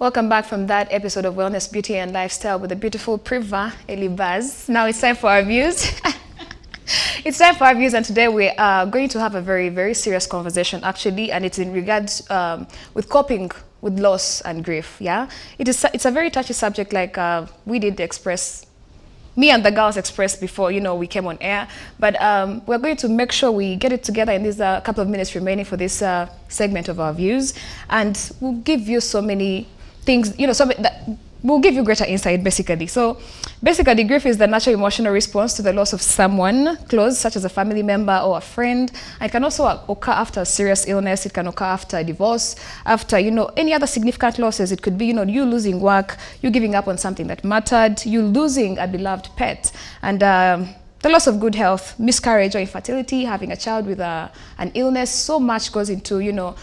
Welcome back from that episode of Wellness, Beauty and Lifestyle with the beautiful Priva Elibaz. Now it's time for our views. It's time for our views, and today we are going to have a very, very serious conversation actually, and it's in regards with coping with loss and grief. Yeah, it's a very touchy subject, like we did express, me and the girls expressed before, you know, we came on air. But we're going to make sure we get it together in these couple of minutes remaining for this segment of our views, and we'll give you so many things, you know, that will give you greater insight, basically. So basically, grief is the natural emotional response to the loss of someone close, such as a family member or a friend. And it can also occur after a serious illness. It can occur after a divorce, after, you know, any other significant losses. It could be, you know, you losing work, you giving up on something that mattered, you losing a beloved pet, and the loss of good health, miscarriage or infertility, having a child with an illness. So much goes into, you know,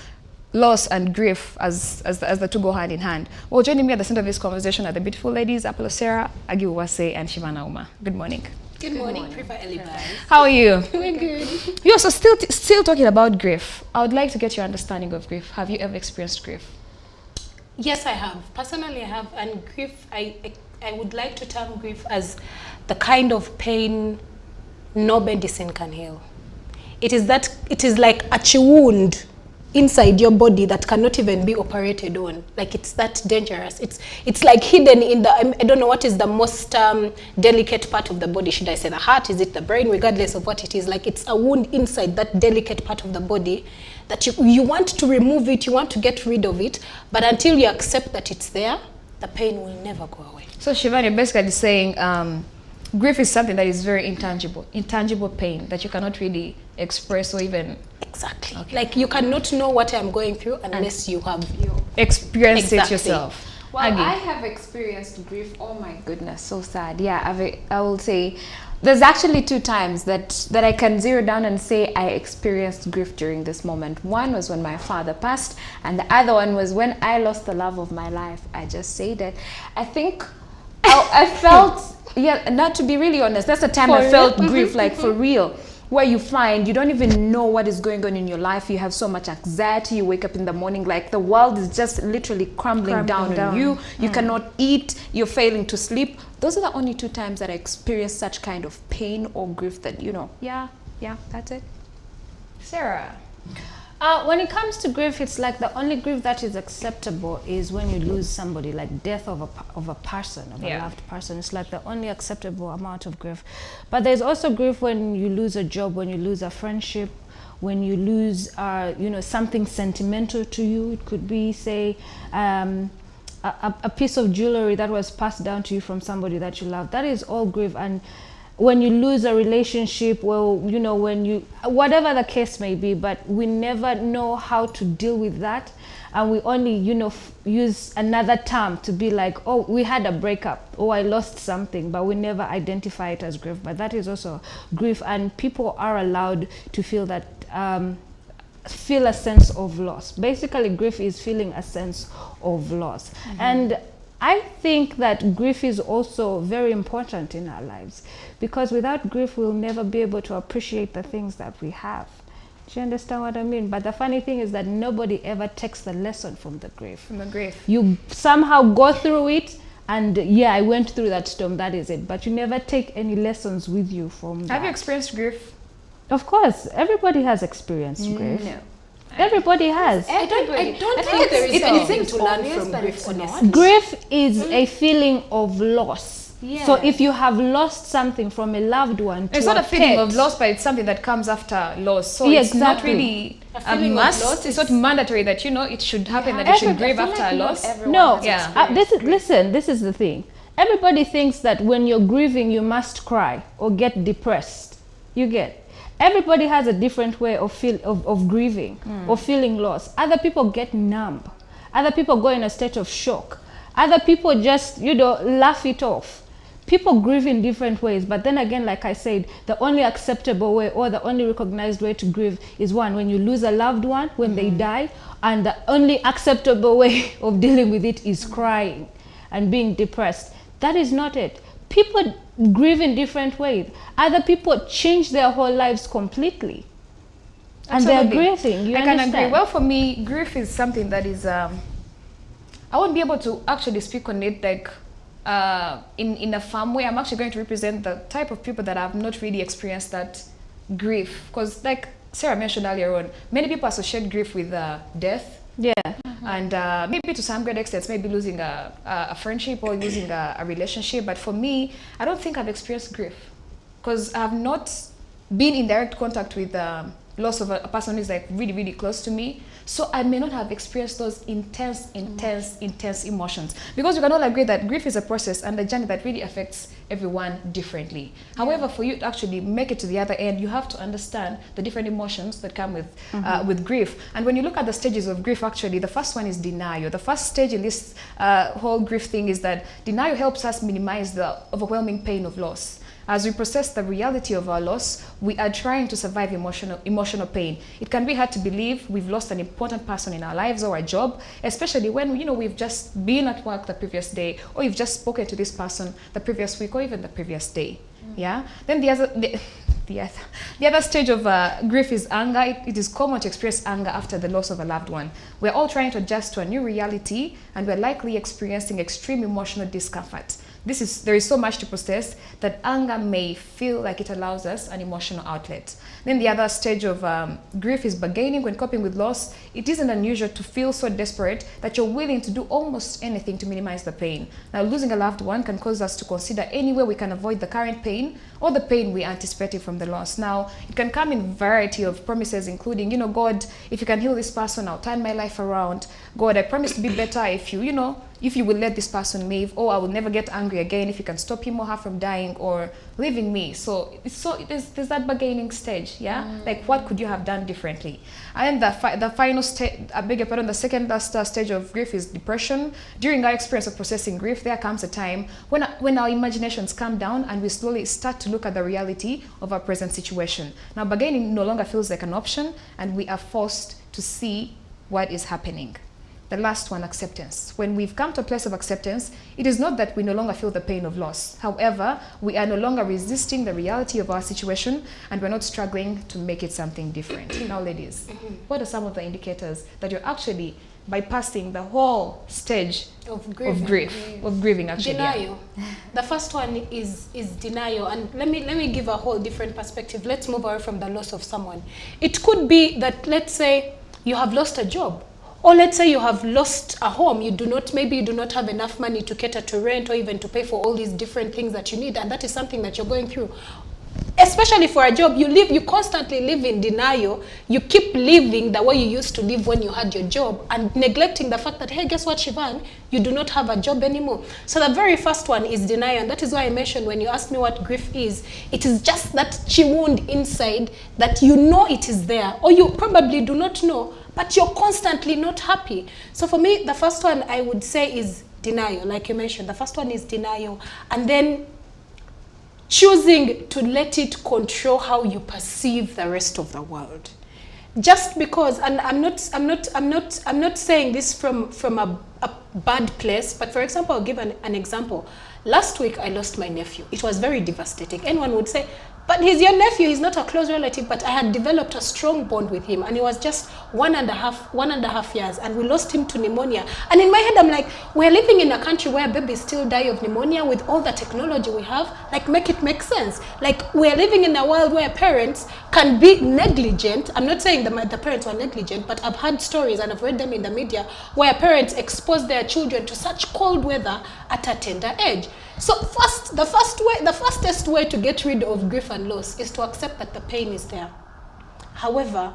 loss and grief as the two go hand in hand. Well, joining me at the center of this conversation are the beautiful ladies, Apollo Sarah, Agi Uwase, and Shivana Uma. Good morning. Good morning, Priva Elibaz. How are you? Doing good. You're so still talking about grief. I would like to get your understanding of grief. Have you ever experienced grief? Yes, I have. Personally, I have. And grief, I would like to term grief as the kind of pain no medicine can heal. It is like a wound inside your body that cannot even be operated on. Like, it's that dangerous. It's like hidden in the, I don't know what is the most delicate part of the body. Should I say the heart? Is it the brain? Regardless of what it is, like, it's a wound inside that delicate part of the body that you want to remove it, you want to get rid of it, but until you accept that it's there, the pain will never go away. So Shivani, you're basically saying grief is something that is very intangible pain that you cannot really express or even... Exactly. Okay. Like, you cannot know what I'm going through unless you have experienced it yourself. Well, I have experienced grief. Oh my goodness, so sad. Yeah, I will say there's actually two times that I can zero down and say I experienced grief during this moment. One was when my father passed, and the other one was when I lost the love of my life. I just say that. I think I felt, yeah, not to be really honest, that's the time I felt grief, like for real. Where you find you don't even know what is going on in your life. You have so much anxiety. You wake up in the morning like the world is just literally crumbling down on you. You cannot eat. You're failing to sleep. Those are the only two times that I experienced such kind of pain or grief that, you know, yeah, that's it. Sarah? When it comes to grief, it's like the only grief that is acceptable is when you lose somebody, like death of a person, of a loved person. It's like the only acceptable amount of grief. But there's also grief when you lose a job, when you lose a friendship, when you lose, you know, something sentimental to you. It could be, say, a piece of jewelry that was passed down to you from somebody that you love. That is all grief. And when you lose a relationship, well, you know, when you, whatever the case may be, but we never know how to deal with that. And we only, you know, use another term to be like, oh, we had a breakup, oh, I lost something, but we never identify it as grief. But that is also grief, and people are allowed to feel that, feel a sense of loss. Basically, grief is feeling a sense of loss. And I think that grief is also very important in our lives, because without grief, we'll never be able to appreciate the things that we have. Do you understand what I mean? But the funny thing is that nobody ever takes the lesson from the grief. From the grief. You somehow go through it, and yeah, I went through that storm, that is it. But you never take any lessons with you from that. Have you experienced grief? Of course, everybody has experienced grief. No. Everybody has. I don't think there is anything to learn from grief, honestly. Grief is a feeling of loss. Yeah. So if you have lost something from a loved one to it's not a feeling of loss, but it's something that comes after loss. So it's not really a must. It's not mandatory that, you know, it should happen, that you should grieve after a loss. No. Listen, this is the thing. Everybody thinks that when you're grieving, you must cry or get depressed. You get. Everybody has a different way of grieving or feeling loss. Other people get numb. Other people go in a state of shock. Other people just, you know, laugh it off. People grieve in different ways, but then again, like I said, the only acceptable way or the only recognized way to grieve is one, when you lose a loved one, when they die, and the only acceptable way of dealing with it is crying and being depressed. That is not it. People grieve in different ways. Other people change their whole lives completely. Absolutely. And they're grieving. I can agree. Well, for me, grief is something that is I won't be able to actually speak on it like in a firm way. I'm actually going to represent the type of people that have not really experienced that grief, because like Sarah mentioned earlier on, many people associate grief with death. Yeah. And maybe to some great extent, maybe losing a friendship or losing a relationship. But for me, I don't think I've experienced grief, because I've not been in direct contact with loss of a person who is like really, really close to me. So I may not have experienced those intense emotions, because we can all agree that grief is a process and a journey that really affects everyone differently. Yeah. However, for you to actually make it to the other end, you have to understand the different emotions that come with grief. And when you look at the stages of grief, actually, the first one is denial. The first stage in this whole grief thing is that denial helps us minimize the overwhelming pain of loss. As we process the reality of our loss, we are trying to survive emotional pain. It can be hard to believe we've lost an important person in our lives or a job, especially when we've just been at work the previous day, or you've just spoken to this person the previous week or even the previous day. Yeah. Then the other stage of grief is anger. It is common to experience anger after the loss of a loved one. We're all trying to adjust to a new reality, and we're likely experiencing extreme emotional discomfort. There is so much to process that anger may feel like it allows us an emotional outlet. Then the other stage of grief is bargaining. When coping with loss, it isn't unusual to feel so desperate that you're willing to do almost anything to minimize the pain. Now, losing a loved one can cause us to consider any way we can avoid the current pain or the pain we anticipated from the loss. Now, it can come in a variety of promises, including, God, if you can heal this person, I'll turn my life around. God, I promise to be better if you will let this person live, or I will never get angry again if you can stop him or her from dying or leaving me. So there's that bargaining stage, yeah? Like, what could you have done differently? And the final stage, the second last stage of grief is depression. During our experience of processing grief, there comes a time when our imaginations calm down and we slowly start to look at the reality of our present situation. Now, bargaining no longer feels like an option, and we are forced to see what is happening. The last one, acceptance. When we've come to a place of acceptance, it is not that we no longer feel the pain of loss. However, we are no longer resisting the reality of our situation, and we're not struggling to make it something different. Now, ladies, what are some of the indicators that you're actually bypassing the whole stage of grieving actually? Denial. Yeah. The first one is denial, and let me give a whole different perspective. Let's move away from the loss of someone. It could be that, let's say, you have lost a job. Or let's say you have lost a home. Maybe you do not have enough money to cater to rent or even to pay for all these different things that you need, and that is something that you're going through. Especially for a job, you constantly live in denial. You keep living the way you used to live when you had your job, and neglecting the fact that, hey, guess what, Shivan? You do not have a job anymore. So the very first one is denial, and that is why I mentioned, when you asked me what grief is, it is just that wound inside that it is there, or you probably do not know, but you're constantly not happy. So for me, the first one I would say is denial. Like you mentioned, the first one is denial, and then choosing to let it control how you perceive the rest of the world. Just because, and I'm not saying this from a bad place, but for example, I'll give an example. Last week I lost my nephew. It was very devastating. Anyone would say, but he's your nephew, he's not a close relative, but I had developed a strong bond with him, and he was just one and a half years, and we lost him to pneumonia. And in my head, I'm like, we're living in a country where babies still die of pneumonia with all the technology we have. Like, make it make sense. Like, we're living in a world where parents can be negligent. I'm not saying the parents were negligent, but I've heard stories and I've read them in the media where parents expose their children to such cold weather at a tender age. So the fastest way to get rid of grief and loss is to accept that the pain is there. However,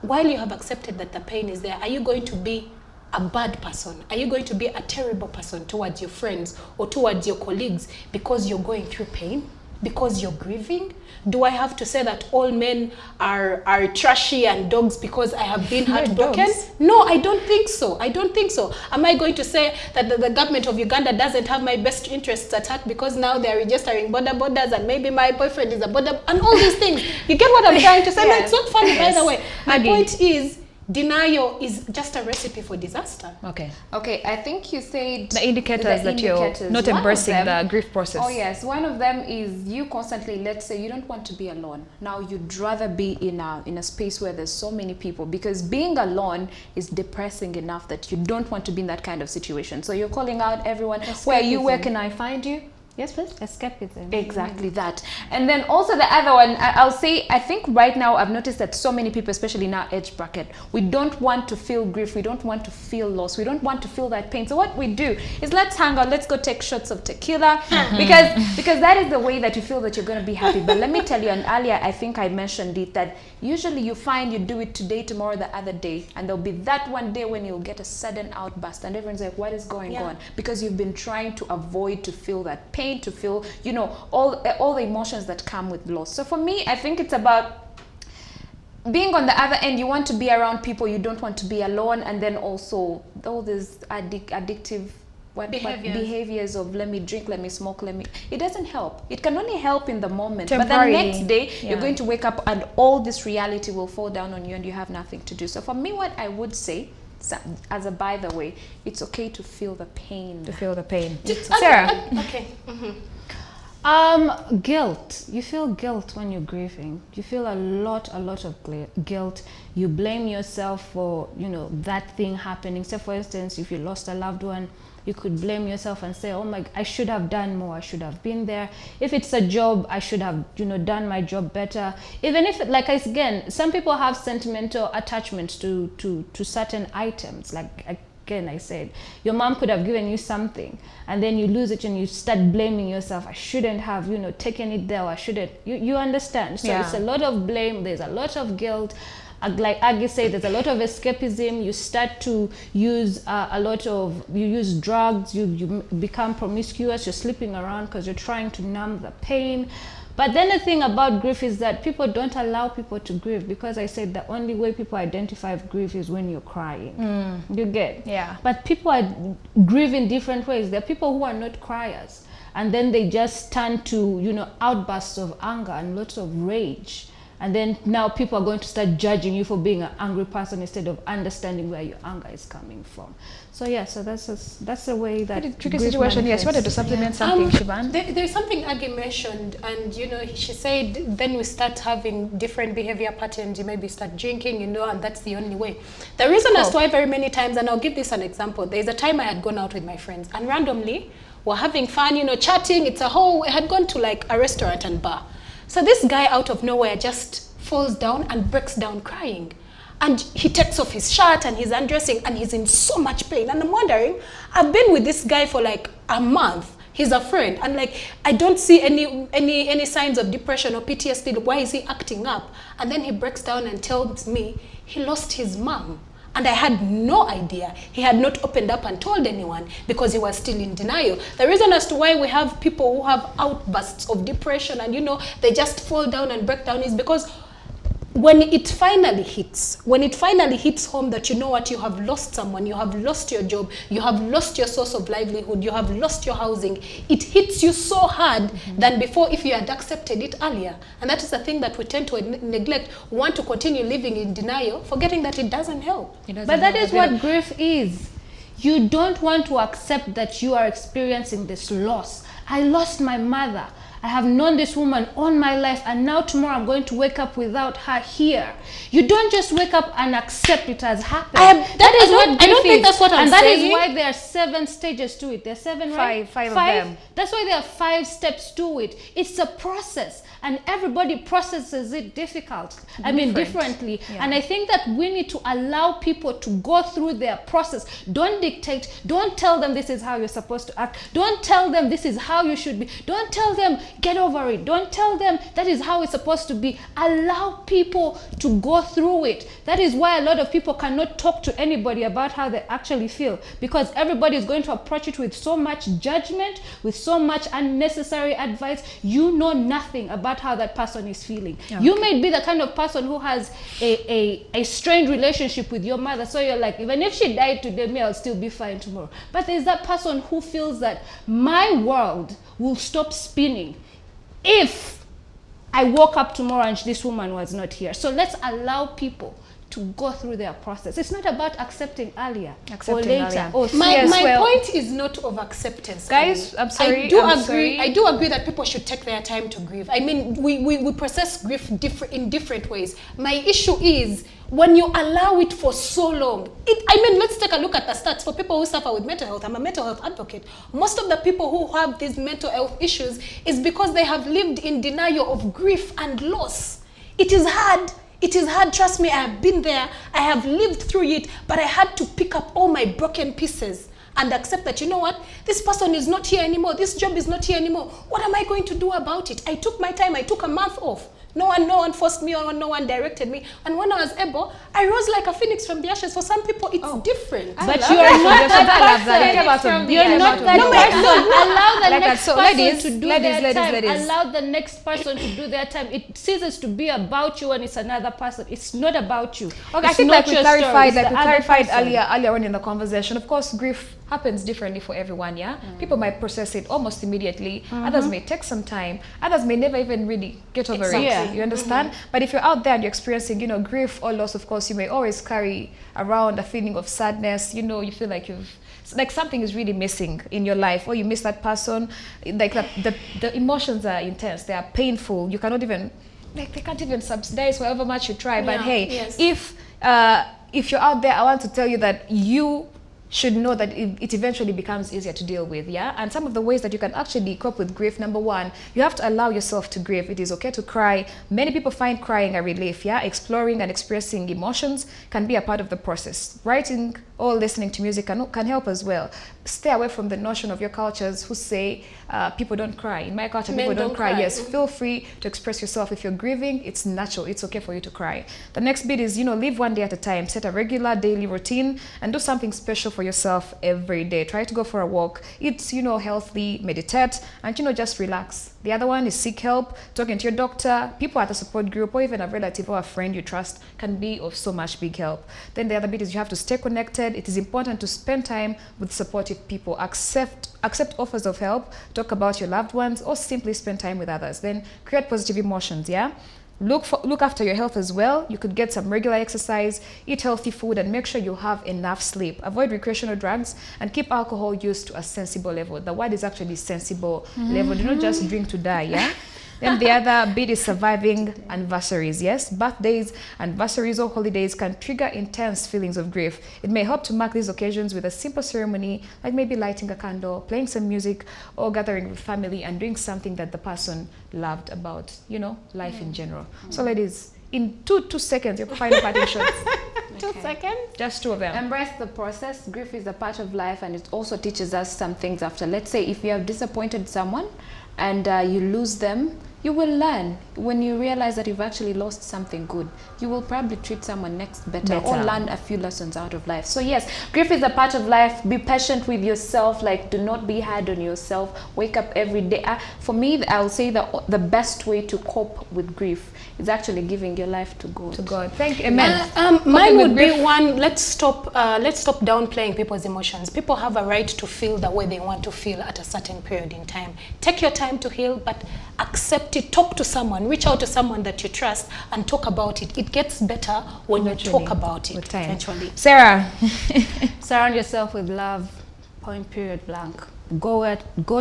while you have accepted that the pain is there, are you going to be a bad person? Are you going to be a terrible person towards your friends or towards your colleagues because you're going through pain? Because you're grieving? Do I have to say that all men are trashy and dogs because I have been heartbroken? No, I don't think so. Am I going to say that the government of Uganda doesn't have my best interests at heart because now they're registering borders and maybe my boyfriend is a border and all these things? You get what I'm trying to say? Yes. No, it's not funny, by the way. My point is, denial is just a recipe for disaster. Okay. Okay, I think you said The indicators that you're not One of embracing them- the grief process. Oh yes, one of them is you constantly, let's say you don't want to be alone. Now you'd rather be in a space where there's so many people, because being alone is depressing enough that you don't want to be in that kind of situation. So you're calling out everyone, where are you, where can I find you? Yes, please. Escapism. Exactly that. And then also the other one, I'll say, I think right now I've noticed that so many people, especially in our age bracket, we don't want to feel grief, we don't want to feel loss, we don't want to feel that pain. So what we do is let's hang out, let's go take shots of tequila, because that is the way that you feel that you're going to be happy. But let me tell you, and earlier I think I mentioned it, that usually you find you do it today, tomorrow, the other day, and there'll be that one day when you'll get a sudden outburst and everyone's like, what is going on? Because you've been trying to avoid to feel that pain, to feel, you know, all the emotions that come with loss. So for me, I think it's about being on the other end. You want to be around people, you don't want to be alone, and then also all these addictive behaviors of let me drink, let me smoke, it doesn't help. It can only help in the moment, but the next day you're going to wake up and all this reality will fall down on you and you have nothing to do. So for me, what I would say, as a by the way, it's okay to feel the pain. Sarah. Okay. Guilt. You feel guilt when you're grieving. You feel a lot of guilt. You blame yourself for, you know, that thing happening. So for instance, if you lost a loved one, you could blame yourself and say, oh my, I should have done more, I should have been there. If it's a job, I should have, you know, done my job better. Even if, like, again, some people have sentimental attachments to certain items. Like, again, I said, your mom could have given you something and then you lose it and you start blaming yourself. I shouldn't have, you know, taken it there, or I shouldn't. You understand? So it's a lot of blame, there's a lot of guilt. Like Aggie said, there's a lot of escapism. You start to use you use drugs, you become promiscuous, you're sleeping around because you're trying to numb the pain. But then the thing about grief is that people don't allow people to grieve, because I said the only way people identify grief is when you're crying. You get? Yeah. But people grieve in different ways. There are people who are not criers, and then they just turn to, you know, outbursts of anger and lots of rage. And then now people are going to start judging you for being an angry person instead of understanding where your anger is coming from. So yeah, so that's the way that Pretty tricky situation. Yes, you wanted to supplement something, Shivan? There's something Aggie mentioned, and you know, she said then we start having different behavior patterns. You maybe start drinking, you know, and that's the only way. The reason as to why very many times, and I'll give this an example. There's a time I had gone out with my friends, and randomly we're having fun, you know, chatting. I had gone to like a restaurant and bar. So this guy out of nowhere just falls down and breaks down crying. And he takes off his shirt and he's undressing and he's in so much pain. And I'm wondering, I've been with this guy for like a month. He's a friend. And like, I don't see any signs of depression or PTSD. Why is he acting up? And then he breaks down and tells me he lost his mom. And I had no idea. He had not opened up and told anyone because he was still in denial. The reason as to why we have people who have outbursts of depression and, you know, they just fall down and break down is because when it finally hits home that, you know what, you have lost someone, you have lost your job, you have lost your source of livelihood, you have lost your housing, it hits you so hard than before if you had accepted it earlier. And that is the thing that we tend to neglect. We want to continue living in denial, forgetting that it doesn't help. But that is what grief is. You don't want to accept that you are experiencing this loss. I lost my mother. I have known this woman all my life, and now tomorrow I'm going to wake up without her here. You don't just wake up and accept it has happened. I don't think that's what I'm saying. And that is why there are 7 stages to it. There are 7, right? Five of them. That's why there are 5 steps to it. It's a process, and everybody processes it differently. Yeah. And I think that we need to allow people to go through their process. Don't dictate. Don't tell them this is how you're supposed to act. Don't tell them this is how you should be. Don't tell them get over it. Don't tell them that is how it's supposed to be. Allow people to go through it. That is why a lot of people cannot talk to anybody about how they actually feel, because everybody is going to approach it with so much judgment, with so much unnecessary advice. You know nothing about how that person is feeling. Okay. You may be the kind of person who has a strained relationship with your mother, so you're like, even if she died today, me, I'll still be fine tomorrow. But there's that person who feels that my world will stop spinning if I woke up tomorrow and this woman was not here. So let's allow people to go through their process. It's not about accepting earlier or Accepting later. earlier. Or My point is not of acceptance. Guys, I'm sorry. I do agree that people should take their time to grieve. I mean, we process grief in different ways. My issue is when you allow it for so long. Let's take a look at the stats for people who suffer with mental health. I'm a mental health advocate. Most of the people who have these mental health issues is because they have lived in denial of grief and loss. It is hard. It is hard, trust me, I have been there, I have lived through it, but I had to pick up all my broken pieces and accept that, you know what, this person is not here anymore, this job is not here anymore. What am I going to do about it? I took my time, I took a month off. No one forced me or no one directed me. And when I was able, I rose like a phoenix from the ashes. For some people, it's different. But you are not that person. You're not that person. Allow the next person to do their time. Allow the next person to do their time. It ceases to be about you and it's another person. It's not about you. Okay, I think we clarified earlier on in the conversation. Of course, grief happens differently for everyone, yeah? People might process it almost immediately. Others may take some time. Others may never even really get over it. Yeah. You understand? But if you're out there and you're experiencing, grief or loss, of course, you may always carry around a feeling of sadness. You feel like something is really missing in your life, or you miss that person. Like the emotions are intense. They are painful. You cannot even, they can't even subsidize however much you try. But hey, if you're out there, I want to tell you that you should know that it eventually becomes easier to deal with, yeah? And some of the ways that you can actually cope with grief, number one, you have to allow yourself to grieve. It is okay to cry. Many people find crying a relief, yeah? Exploring and expressing emotions can be a part of the process. Writing or listening to music can help as well. Stay away from the notion of your cultures who say people don't cry. In my culture, people don't cry. Yes, feel free to express yourself. If you're grieving, it's natural. It's okay for you to cry. The next bit is, live one day at a time. Set a regular daily routine and do something special for yourself every day. Try to go for a walk, eat, healthy, meditate, and, just relax. The other one is seek help. Talking to your doctor, people at a support group, or even a relative or a friend you trust can be of so much big help. Then the other bit is you have to stay connected. It is important to spend time with supportive people. Accept offers of help, talk about your loved ones, or simply spend time with others. Then create positive emotions, yeah? Look after your health as well. You could get some regular exercise, eat healthy food, and make sure you have enough sleep. Avoid recreational drugs and keep alcohol use to a sensible level. The word is actually sensible level. Do not just drink to die, yeah? Then the other bit is surviving anniversaries. Yes, birthdays, anniversaries, or holidays can trigger intense feelings of grief. It may help to mark these occasions with a simple ceremony, like maybe lighting a candle, playing some music, or gathering with family and doing something that the person loved about, life in general. So ladies, in two seconds, your final parting shots. 2 seconds? Just two of them. Embrace the process. Grief is a part of life, and it also teaches us some things after. Let's say if you have disappointed someone and you lose them, you will learn. When you realize that you've actually lost something good, you will probably treat someone next better or learn a few lessons out of life. So yes, grief is a part of life. Be patient with yourself. Do not be hard on yourself. Wake up every day. For me, I'll say the best way to cope with grief is actually giving your life to God. To God. Thank you. Amen. Mine would be one, let's stop downplaying people's emotions. People have a right to feel the way they want to feel at a certain period in time. Take your time to heal, but accept it. Talk to someone. Reach out to someone that you trust and talk about it. It gets better when you talk about it eventually. Sarah. Surround yourself with love. Point period blank. Go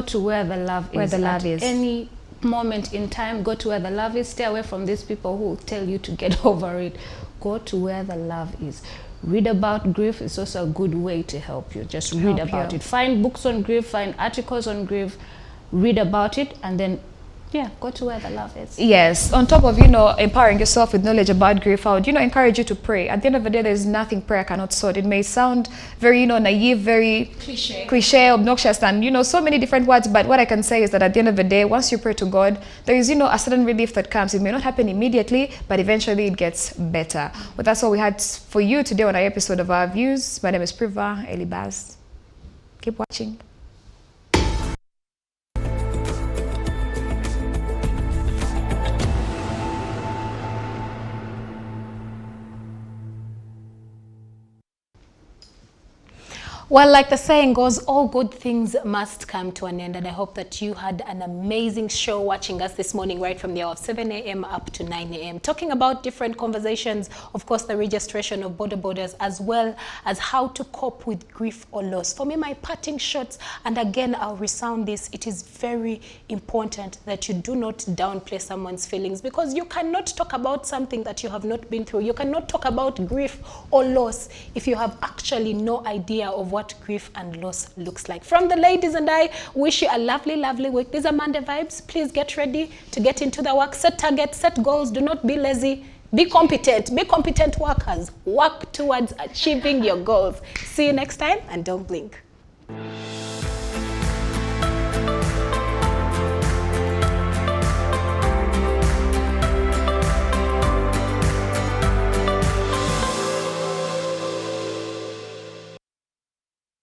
to where the love is. Where the love is. Any moment in time, go to where the love is. Stay away from these people who tell you to get over it. Go to where the love is. Read about grief. It's also a good way to help you. Just read about it. Find books on grief, find articles on grief, read about it, and then go to where the love is. Yes. On top of, empowering yourself with knowledge about grief, I would, encourage you to pray. At the end of the day, there's nothing prayer cannot sort. It may sound very, naive, very cliche, obnoxious, and, so many different words. But what I can say is that at the end of the day, once you pray to God, there is, a sudden relief that comes. It may not happen immediately, but eventually it gets better. But that's all we had for you today on our episode of Our Views. My name is Priva Elibaz. Keep watching. Well, like the saying goes, all good things must come to an end, and I hope that you had an amazing show watching us this morning, right from the hour of 7 a.m. up to 9 a.m. talking about different conversations, of course, the registration of border borders, as well as how to cope with grief or loss. For me, my parting shots, and again, I'll resound this, it is very important that you do not downplay someone's feelings, because you cannot talk about something that you have not been through. You cannot talk about grief or loss if you have actually no idea of what grief and loss looks like. From the ladies and I, wish you a lovely, lovely week. These are Monday vibes. Please get ready to get into the work. Set targets, set goals. Do not be lazy. Be competent. Be competent workers. Work towards achieving your goals. See you next time, and don't blink.